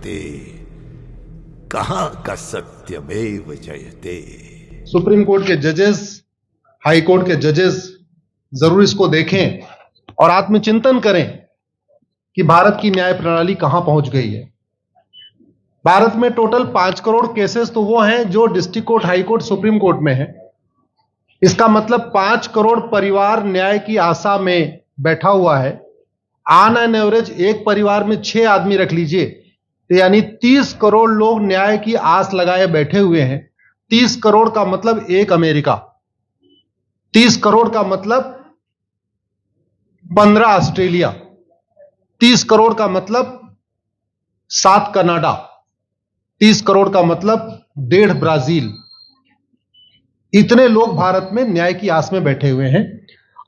जयते, कहां का सत्यमेव जयते। सुप्रीम कोर्ट के जजेस, हाई कोर्ट के जजेस जरूर इसको देखें और आत्मचिंतन करें कि भारत की न्याय प्रणाली कहां पहुंच गई है। भारत में टोटल 5 करोड़ केसेस तो वो हैं जो district court, high court, supreme court में है। इसका मतलब 5 करोड़ परिवार न्याय की आशा में बैठा हुआ है। ऑन एन एवरेज एक परिवार में 6 आदमी रख लीजिए, तो यानी 30 करोड़ लोग न्याय की आस लगाए बैठे हुए हैं। 30 करोड़ का मतलब एक अमेरिका, 30 करोड़ का मतलब 15 ऑस्ट्रेलिया, 30 करोड़ का मतलब 7 कनाडा, 30 करोड़ का मतलब 1.5 ब्राजील। इतने लोग भारत में न्याय की आस में बैठे हुए हैं।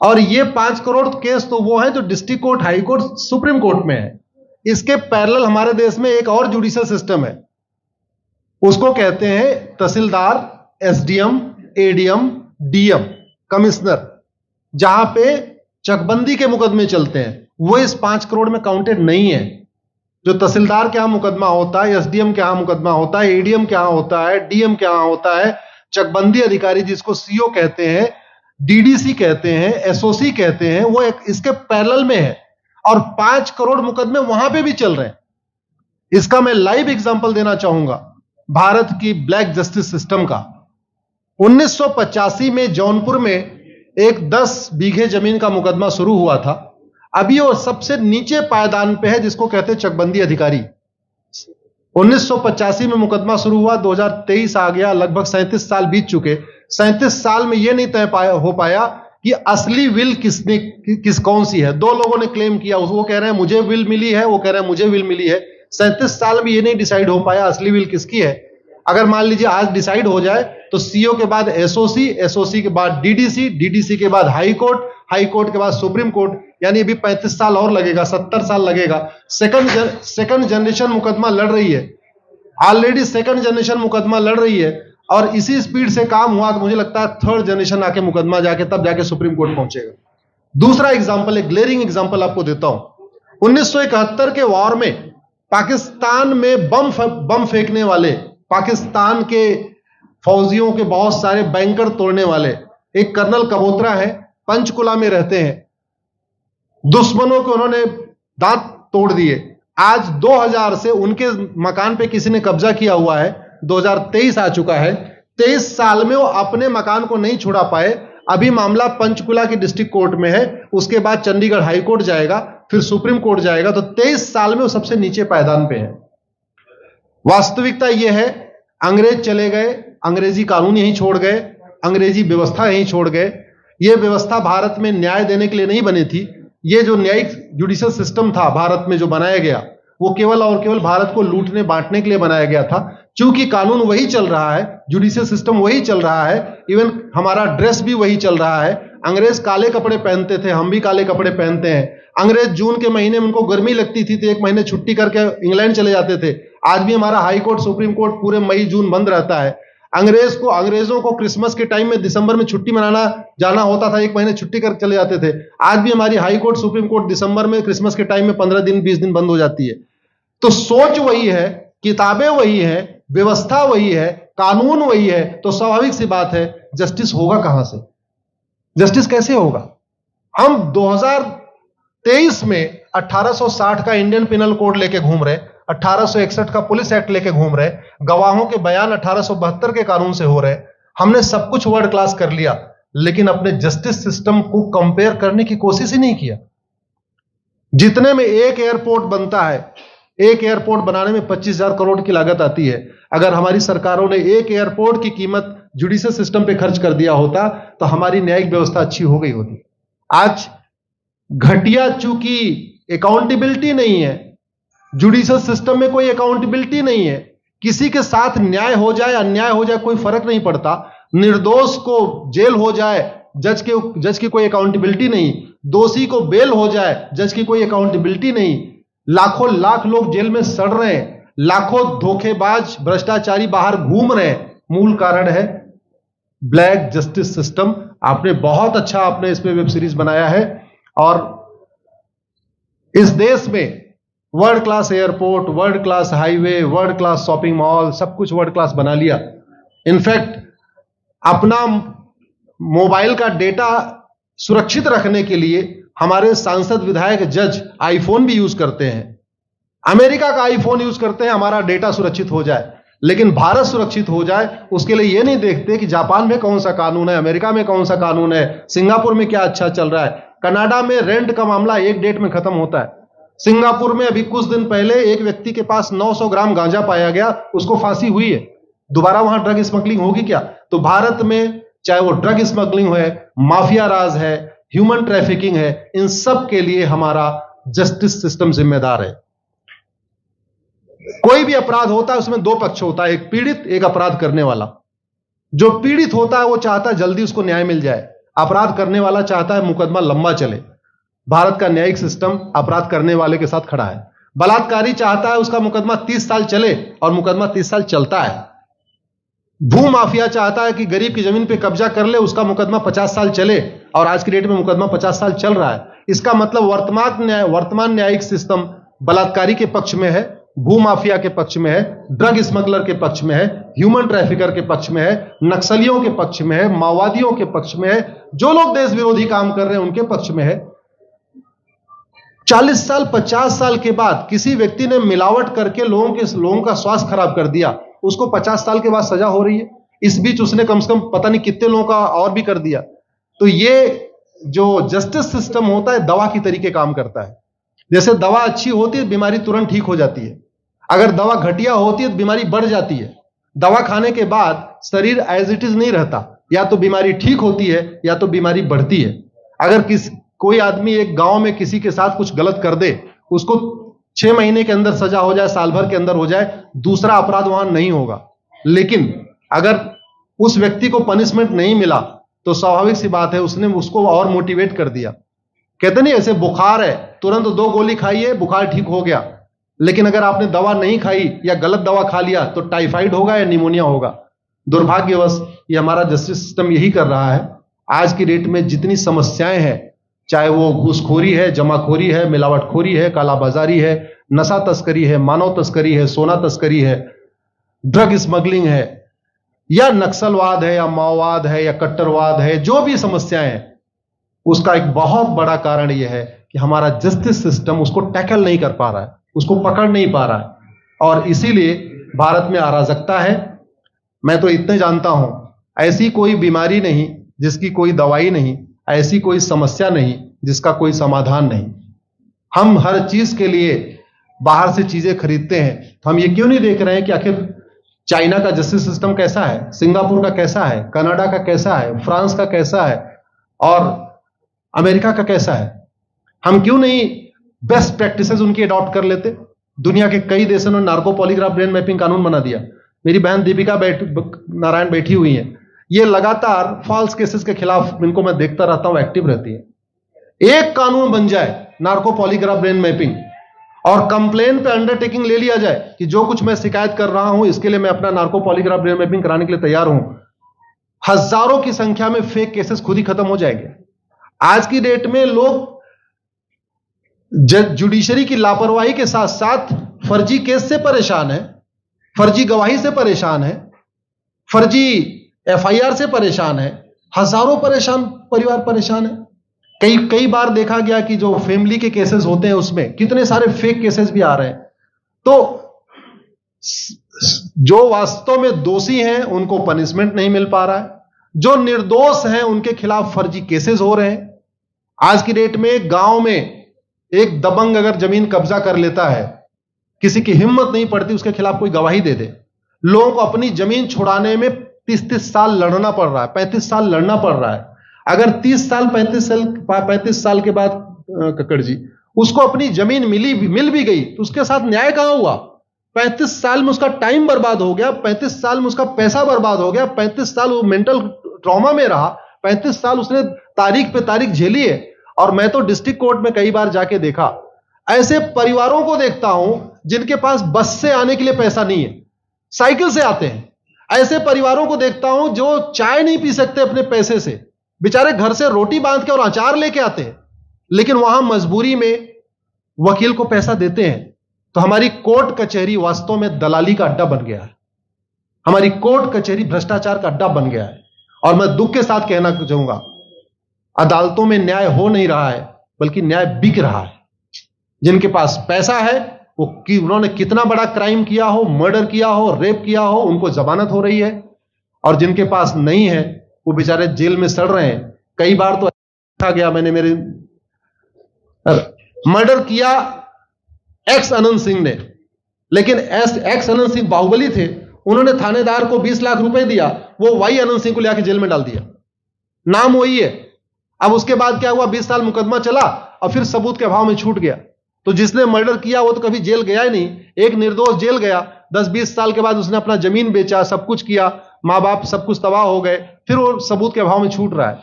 और ये 5 करोड़ केस तो वो हैं जो district court, high court, supreme court में है। इसके पैरेलल हमारे देश में एक और जुडिशियल सिस्टम है, उसको कहते हैं तहसीलदार, एसडीएम, एडीएम, डीएम, कमिश्नर, जहां पे चकबंदी के मुकदमे चलते हैं। वो इस 5 करोड़ में काउंटेड नहीं है। जो तहसीलदार के यहां मुकदमा होता है, एसडीएम के यहां मुकदमा होता है, एडीएम के यहां होता है, डीएम के यहां होता है, चकबंदी अधिकारी जिसको सीओ कहते हैं, डीडीसी कहते हैं, एसओसी कहते हैं, वो एक इसके पैरेलल में है। और 5 करोड़ मुकदमे वहां पे भी चल रहे हैं। इसका मैं लाइव एग्जांपल देना चाहूंगा भारत की ब्लैक जस्टिस सिस्टम का। 1985 में जौनपुर में एक 10 बीघे जमीन का मुकदमा शुरू हुआ था। अभी वो सबसे नीचे पायदान पे है, जिसको कहते हैं चकबंदी अधिकारी। 1985 में मुकदमा शुरू हुआ, 2023 आ गया, लगभग 37 साल बीत चुके। 37 साल में यह नहीं तय हो पाया कि असली विल कौन सी है। 2 लोगों ने क्लेम किया, वो कह रहे हैं मुझे विल मिली है, वो कह रहे हैं मुझे विल मिली है। 37 साल में यह नहीं डिसाइड हो पाया असली विल किसकी है। अगर मान लीजिए आज डिसाइड हो जाए तो सीओ के बाद एसओसी, एसओसी के बाद डीडीसी, डीडीसी के बाद हाई कोर्ट, हाई कोर्ट के बाद सुप्रीम कोर्ट, यानी अभी 35 साल और लगेगा, 70 साल लगेगा। सेकंड जनरेशन मुकदमा लड़ रही है, ऑलरेडी सेकंड जनरेशन मुकदमा लड़ रही है। और इसी स्पीड से काम हुआ तो मुझे लगता है थर्ड जनरेशन आके मुकदमा तब जाके सुप्रीम कोर्ट पहुंचेगा। दूसरा एग्जांपल, एक ग्लेरिंग एग्जांपल आपको देता हूं। 1971 के वॉर में पाकिस्तान में बम फेंकने वाले, पाकिस्तान के फौजियों के बहुत सारे बैंकर तोड़ने वाले एक कर्नल कबोत्रा है, पंचकुला में रहते हैं। दुश्मनों के उन्होंने दांत तोड़ दिए। आज 2000 से उनके मकान पे किसी ने कब्जा किया हुआ है। 2023 आ चुका है, 23 साल में वो अपने मकान को नहीं छुड़ा पाए। अभी मामला पंचकुला की डिस्ट्रिक्ट कोर्ट में है, उसके बाद चंडीगढ़ हाई कोर्ट जाएगा, फिर सुप्रीम कोर्ट जाएगा। तो 23 साल में वो सबसे नीचे पायदान पे है। वास्तविकता यह है, अंग्रेज चले गए, अंग्रेजी कानून यहीं छोड़ गए, अंग्रेजी व्यवस्था यहीं छोड़ गए। यह व्यवस्था भारत में न्याय देने के लिए नहीं बनी थी। यह जो न्यायिक जुडिशियल सिस्टम था भारत में जो बनाया गया, वो केवल और केवल भारत को लूटने बांटने के लिए बनाया गया था। चूंकि कानून वही चल रहा है, जुडिशियल सिस्टम वही चल रहा है, इवन हमारा ड्रेस भी वही चल रहा है। अंग्रेज काले कपड़े पहनते थे, हम भी काले कपड़े पहनते हैं। अंग्रेज जून के महीने में उनको गर्मी लगती थी तो 1 महीने छुट्टी करके इंग्लैंड चले जाते थे। आज भी हमारा हाई कोर्ट, सुप्रीम कोर्ट पूरे मई जून बंद रहता है। अंग्रेजों को क्रिसमस के टाइम में दिसंबर में छुट्टी मनाना जाना होता था, 1 महीने छुट्टी कर चले जाते थे। आज भी हमारी हाई कोर्ट, सुप्रीम कोर्ट दिसंबर में, क्रिसमस के टाइम में 15 दिन 20 दिन बंद हो जाती है। तो सोच वही है, किताबें वही है, व्यवस्था वही है, कानून वही है। तो स्वाभाविक सी बात है, जस्टिस होगा कहां से? जस्टिस कैसे होगा? हम 2023 में 1860 का इंडियन पिनल कोड लेके घूम रहे, 1861 का पुलिस एक्ट लेके घूम रहे, गवाहों के बयान 1872 के कानून से हो रहे। हमने सब कुछ वर्ल्ड क्लास कर लिया, लेकिन अपने जस्टिस सिस्टम को कंपेयर करने की कोशिश ही नहीं किया। जितने में एक एयरपोर्ट बनता है, एक एयरपोर्ट बनाने में 25,000 करोड़ की लागत आती है। अगर हमारी सरकारों ने एक एयरपोर्ट की कीमत जुडिशियल सिस्टम पे खर्च कर दिया होता तो हमारी न्यायिक व्यवस्था अच्छी हो गई होती। आज घटिया, चूंकि अकाउंटेबिलिटी नहीं है, जुडिशियल सिस्टम में कोई अकाउंटेबिलिटी नहीं है। किसी के साथ न्याय हो जाए, अन्याय हो जाए, कोई फर्क नहीं पड़ता। निर्दोष को जेल हो जाए, जज की कोई अकाउंटेबिलिटी नहीं। दोषी को बेल हो जाए, जज की कोई अकाउंटेबिलिटी नहीं। लाखों लाख लोग जेल में सड़ रहे हैं, लाखों धोखेबाज भ्रष्टाचारी बाहर घूम रहे हैं। मूल कारण है ब्लैक जस्टिस सिस्टम। आपने बहुत अच्छा, आपने इस पे वेब सीरीज बनाया है। और इस देश में world class airport, world class highway, world class shopping mall, सब कुछ वर्ल्ड क्लास बना लिया। इनफैक्ट अपना मोबाइल का डेटा सुरक्षित रखने के लिए हमारे सांसद, विधायक, जज आईफोन भी यूज करते हैं। अमेरिका का आईफोन यूज करते हैं हमारा डेटा सुरक्षित हो जाए, लेकिन भारत सुरक्षित हो जाए उसके लिए यह नहीं देखते कि जापान में कौन सा कानून है, अमेरिका में कौन सा कानून है, सिंगापुर में क्या अच्छा चल रहा है। कनाडा में रेंट का मामला एक डेट में खत्म होता है। सिंगापुर में अभी कुछ दिन पहले एक व्यक्ति के पास 900 ग्राम गांजा पाया गया, उसको फांसी हुई है। दोबारा वहां ड्रग स्मगलिंग होगी क्या? तो भारत में चाहे वो ड्रग स्मगलिंग है, माफिया राज है, ह्यूमन ट्रैफिकिंग है, इन सब के लिए हमारा जस्टिस सिस्टम जिम्मेदार है। कोई भी अपराध होता है उसमें दो पक्ष होता है, एक पीड़ित, एक अपराध करने वाला। जो पीड़ित होता है वो चाहता है जल्दी उसको न्याय मिल जाए, अपराध करने वाला चाहता है मुकदमा लंबा चले। भारत का न्यायिक सिस्टम अपराध करने वाले के साथ खड़ा है। बलात्कारी चाहता है उसका मुकदमा 30 साल चले और मुकदमा 30 साल चलता है। भू माफिया चाहता है कि गरीब की जमीन पे कब्जा कर ले, उसका मुकदमा 50 साल चले और आज की डेट में मुकदमा 50 साल चल रहा है। इसका मतलब वर्तमान न्यायिक सिस्टम बलात्कारी के पक्ष में है, भू माफिया के पक्ष में है, ड्रग स्मगलर के पक्ष में है, ह्यूमन ट्रैफिकर के पक्ष में है, नक्सलियों के पक्ष में है, माओवादियों के पक्ष में है, जो लोग देश विरोधी काम कर रहे हैं उनके पक्ष में है। 40 साल 50 साल के बाद किसी व्यक्ति ने मिलावट करके लोगों का स्वास्थ्य खराब कर दिया, उसको 50 साल के बाद सजा हो रही है। इस बीच उसने कम से कम पता नहीं कितने लोगों का और भी कर दिया। तो ये जो जस्टिस सिस्टम होता है दवा की तरीके काम करता है। जैसे दवा अच्छी होती है बीमारी तुरंत ठीक हो जाती है, अगर दवा घटिया होती है तो बीमारी बढ़ जाती है। दवा खाने के बाद शरीर एज इट इज नहीं रहता, या तो बीमारी ठीक होती है या तो बीमारी बढ़ती है। अगर कोई आदमी एक गांव में किसी के साथ कुछ गलत कर दे, उसको 6 महीने के अंदर सजा हो जाए, साल भर के अंदर हो जाए, दूसरा अपराध वहां नहीं होगा। लेकिन अगर उस व्यक्ति को पनिशमेंट नहीं मिला तो स्वाभाविक सी बात है उसने उसको और मोटिवेट कर दिया। कहते नहीं ऐसे बुखार है, तुरंत 2 गोली खाइए बुखार ठीक हो गया, लेकिन अगर आपने दवा नहीं खाई या गलत दवा खा लिया तो टाइफाइड होगा या निमोनिया होगा। दुर्भाग्यवश ये हमारा जस्टिस सिस्टम यही कर रहा है। आज की डेट में जितनी समस्याएं हैं, चाहे वो घूसखोरी है, जमाखोरी है, मिलावटखोरी है, कालाबाजारी है, नशा तस्करी है, मानव तस्करी है, सोना तस्करी है, ड्रग स्मगलिंग है, या नक्सलवाद है, या माओवाद है, या कट्टरवाद है, जो भी समस्याएं हैं, उसका एक बहुत बड़ा कारण यह है कि हमारा जस्टिस सिस्टम उसको टैकल नहीं कर पा रहा है, उसको पकड़ नहीं पा रहा है, और इसीलिए भारत में अराजकता है। मैं तो इतने जानता हूं, ऐसी कोई बीमारी नहीं जिसकी कोई दवाई नहीं, ऐसी कोई समस्या नहीं जिसका कोई समाधान नहीं। हम हर चीज के लिए बाहर से चीजें खरीदते हैं, तो हम ये क्यों नहीं देख रहे हैं कि आखिर चाइना का जस्टिस सिस्टम कैसा है, सिंगापुर का कैसा है, कनाडा का कैसा है, फ्रांस का कैसा है और अमेरिका का कैसा है। हम क्यों नहीं बेस्ट प्रैक्टिसेस उनकी अडॉप्ट कर लेते। दुनिया के कई देशों ने नार्को पॉलीग्राफ ब्रेन मैपिंग कानून बना दिया। मेरी बहन दीपिका नारायण बैठी हुई है, ये लगातार फॉल्स केसेस के खिलाफ, इनको मैं देखता रहता हूं, एक्टिव रहती है। एक कानून बन जाए नार्को पॉलीग्राफ ब्रेन मैपिंग और कंप्लेन पे अंडरटेकिंग ले लिया जाए कि जो कुछ मैं शिकायत कर रहा हूं इसके लिए मैं अपना नार्को पॉलीग्राफ ब्रेन मैपिंग कराने के लिए तैयार हूं, हजारों की संख्या में फेक केसेस खुद ही खत्म हो जाएंगे। आज की डेट में लोग जुडिशरी की लापरवाही के साथ साथ फर्जी केस से परेशान है, फर्जी गवाही से परेशान है, फर्जी एफआईआर से परेशान है, हजारों परिवार परेशान है। कई बार देखा गया कि जो फैमिली के केसेस होते हैं उसमें कितने सारे फेक केसेस भी आ रहे हैं। तो जो वास्तव में दोषी हैं उनको पनिशमेंट नहीं मिल पा रहा है, जो निर्दोष हैं उनके खिलाफ फर्जी केसेस हो रहे हैं। आज की डेट में गांव में एक दबंग अगर जमीन कब्जा कर लेता है, किसी की हिम्मत नहीं पड़ती उसके खिलाफ कोई गवाही दे दे। लोगों को अपनी जमीन छुड़ाने में 30 साल लड़ना पड़ रहा है, 35 साल लड़ना पड़ रहा है। अगर 30 साल 35 साल के बाद कक्कड़ जी उसको अपनी जमीन मिल भी गई तो उसके साथ न्याय कहां हुआ? 35 साल में उसका टाइम बर्बाद हो गया, 35 साल में उसका पैसा बर्बाद हो गया, 35 साल वो मेंटल ट्रॉमा में रहा, 35 साल उसने तारीख पे तारीख झेली है। और मैं तो डिस्ट्रिक्ट कोर्ट में कई बार जाके देखा, ऐसे परिवारों को देखता हूं जिनके पास बस से आने के लिए पैसा नहीं है, साइकिल से आते हैं। ऐसे परिवारों को देखता हूं जो चाय नहीं पी सकते अपने पैसे से, बेचारे घर से रोटी बांध के और अचार लेके आते हैं, लेकिन वहां मजबूरी में वकील को पैसा देते हैं। तो हमारी कोर्ट कचहरी वास्तव में दलाली का अड्डा बन गया है। हमारी कोर्ट कचहरी भ्रष्टाचार का अड्डा बन गया है। और मैं दुख के साथ कहना चाहूंगा, अदालतों में न्याय हो नहीं रहा है, बल्कि न्याय बिक रहा है। जिनके पास पैसा है, वो उन्होंने कितना बड़ा क्राइम किया हो, मर्डर किया हो, रेप किया हो, उनको जमानत हो रही है। और जिनके पास नहीं है, वो बेचारे जेल में सड़ रहे हैं। कई बार तो देखा गया, मैंने मेरे मर्डर किया एक्स अनंत सिंह ने, लेकिन एक्स अनंत सिंह बाहुबली थे, उन्होंने थानेदार को 20 लाख रुपए दिया, वो वाई अनंत सिंह को लेकर जेल में डाल दिया। नाम वही है। अब उसके बाद क्या हुआ, 20 साल मुकदमा चला और फिर सबूत के अभाव में छूट गया। तो जिसने मर्डर किया वो तो कभी जेल गया ही नहीं। एक निर्दोष जेल गया, 10-20 साल के बाद उसने अपना जमीन बेचा, सब कुछ किया, मां बाप सब कुछ तबाह हो गए, फिर वो सबूत के अभाव में छूट रहा है।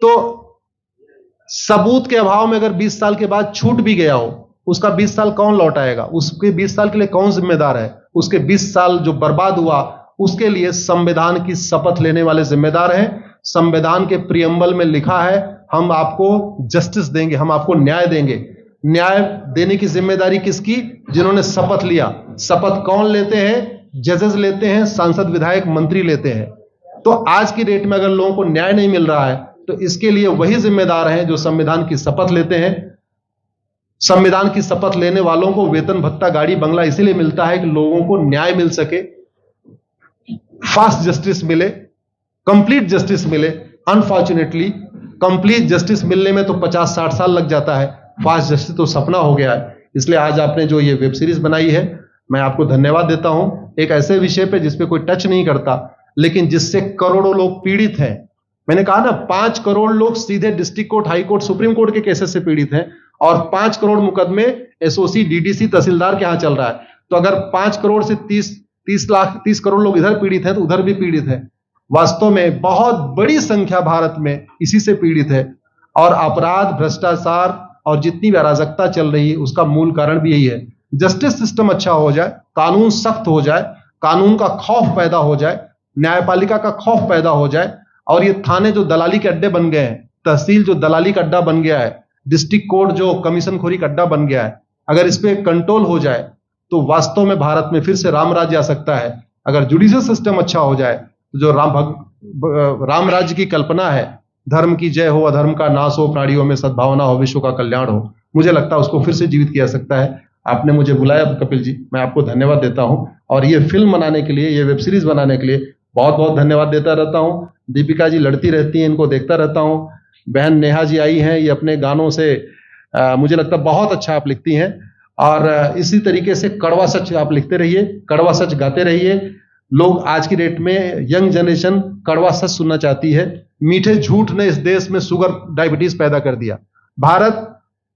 तो सबूत के अभाव में अगर 20 साल के बाद छूट भी गया हो, उसका 20 साल कौन लौटाएगा? उसके 20 साल के लिए कौन जिम्मेदार है? उसके 20 साल जो बर्बाद हुआ, उसके लिए संविधान की शपथ लेने वाले जिम्मेदार हैं। संविधान के प्रियम्बल में लिखा है, हम आपको जस्टिस देंगे, हम आपको न्याय देंगे। न्याय देने की जिम्मेदारी किसकी? जिन्होंने शपथ लिया। शपथ कौन लेते हैं? जजेस लेते हैं, सांसद, विधायक, मंत्री लेते हैं। तो आज की डेट में अगर लोगों को न्याय नहीं मिल रहा है, तो इसके लिए वही जिम्मेदार हैं जो संविधान की शपथ लेते हैं। संविधान की शपथ लेने वालों को वेतन, भत्ता, गाड़ी, बंगला इसीलिए मिलता है कि लोगों को न्याय मिल सके, फास्ट जस्टिस मिले, कंप्लीट जस्टिस मिले। अनफॉर्चुनेटली कंप्लीट जस्टिस मिलने में तो 50-60 साल लग जाता है, फास्ट जस्टिस तो सपना हो गया है। इसलिए आज आपने जो ये वेब सीरीज बनाई है, मैं आपको धन्यवाद देता हूं। एक ऐसे विषय पे जिसपे कोई टच नहीं करता, लेकिन जिससे करोड़ों लोग पीड़ित हैं। मैंने कहा ना, 5 करोड़ लोग सीधे district court, high court, supreme court के केसेस से पीड़ित हैं, और 5 करोड़ मुकदमे एसओसी, डीडीसी, तहसीलदार के यहां चल रहा है। तो अगर 5 करोड़ से 30 करोड़ लोग इधर पीड़ित हैं, तो उधर भी पीड़ित है। वास्तव में बहुत बड़ी संख्या भारत में इसी से पीड़ित है। और अपराध, भ्रष्टाचार और जितनी भी अराजकता चल रही है, उसका मूल कारण भी यही है। जस्टिस सिस्टम अच्छा हो जाए, कानून सख्त हो जाए, कानून का खौफ पैदा हो जाए, न्यायपालिका का खौफ पैदा हो जाए, और ये थाने जो दलाली के अड्डे बन गए हैं, तहसील जो दलाली का अड्डा बन गया है, डिस्ट्रिक्ट कोर्ट जो कमीशन खोरी का अड्डा बन गया है, अगर इस पे कंट्रोल हो जाए, तो वास्तव में भारत में फिर से राम राज्य आ सकता है। अगर जुडिशियल सिस्टम अच्छा हो जाए, तो जो राम राज्य की कल्पना है, धर्म की जय हो, अधर्म का नाश हो, प्राणियों में सद्भावना हो, विश्व का कल्याण हो, मुझे लगता है उसको फिर से जीवित किया सकता है। आपने मुझे बुलाया कपिल जी, मैं आपको धन्यवाद देता हूं। और ये फिल्म बनाने के लिए, ये वेब सीरीज बनाने के लिए बहुत बहुत धन्यवाद देता रहता हूं। दीपिका जी लड़ती रहती हैं, इनको देखता रहता हूं। बहन नेहा जी आई हैं, ये अपने गानों से मुझे लगता है बहुत अच्छा आप लिखती हैं। और इसी तरीके से कड़वा सच आप लिखते रहिए, कड़वा सच गाते रहिए। लोग आज की डेट में, यंग जनरेशन कड़वा सच सुनना चाहती है। मीठे झूठ ने इस देश में शुगर, डायबिटीज पैदा कर दिया। भारत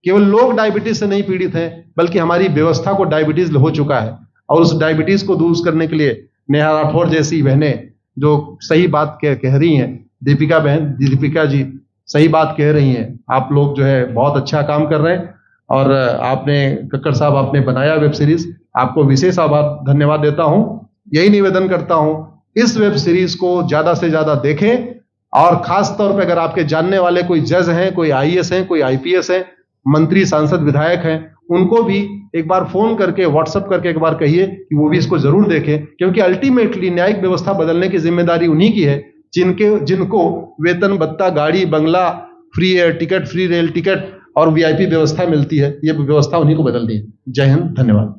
केवल लोग डायबिटीज से नहीं पीड़ित हैं, बल्कि हमारी व्यवस्था को डायबिटीज हो चुका है। और उस डायबिटीज को दूर करने के लिए नेहा राठौर जैसी बहनें जो सही बात कह रही हैं, दीपिका जी सही बात कह रही हैं, आप लोग जो है बहुत अच्छा काम कर रहे हैं। और आपने, कक्कड़ साहब, आपने बनाया वेब सीरीज, आपको विशेष आभार, धन्यवाद देता हूं। यही निवेदन करता हूं, इस वेब सीरीज को ज्यादा से ज्यादा देखें। और खास तौर पे अगर आपके जानने वाले कोई जज हैं, कोई आईएएस हैं, कोई आईपीएस हैं, मंत्री, सांसद, विधायक हैं, उनको भी एक बार फोन करके, व्हाट्सएप करके एक बार कहिए कि वो भी इसको जरूर देखें। क्योंकि अल्टीमेटली न्यायिक व्यवस्था बदलने की जिम्मेदारी उन्हीं की है जिनको वेतन, भत्ता, गाड़ी, बंगला, free air ticket, free rail ticket और वीआईपी व्यवस्था मिलती है। ये व्यवस्था उन्हीं को बदलनी है। जय हिंद, धन्यवाद।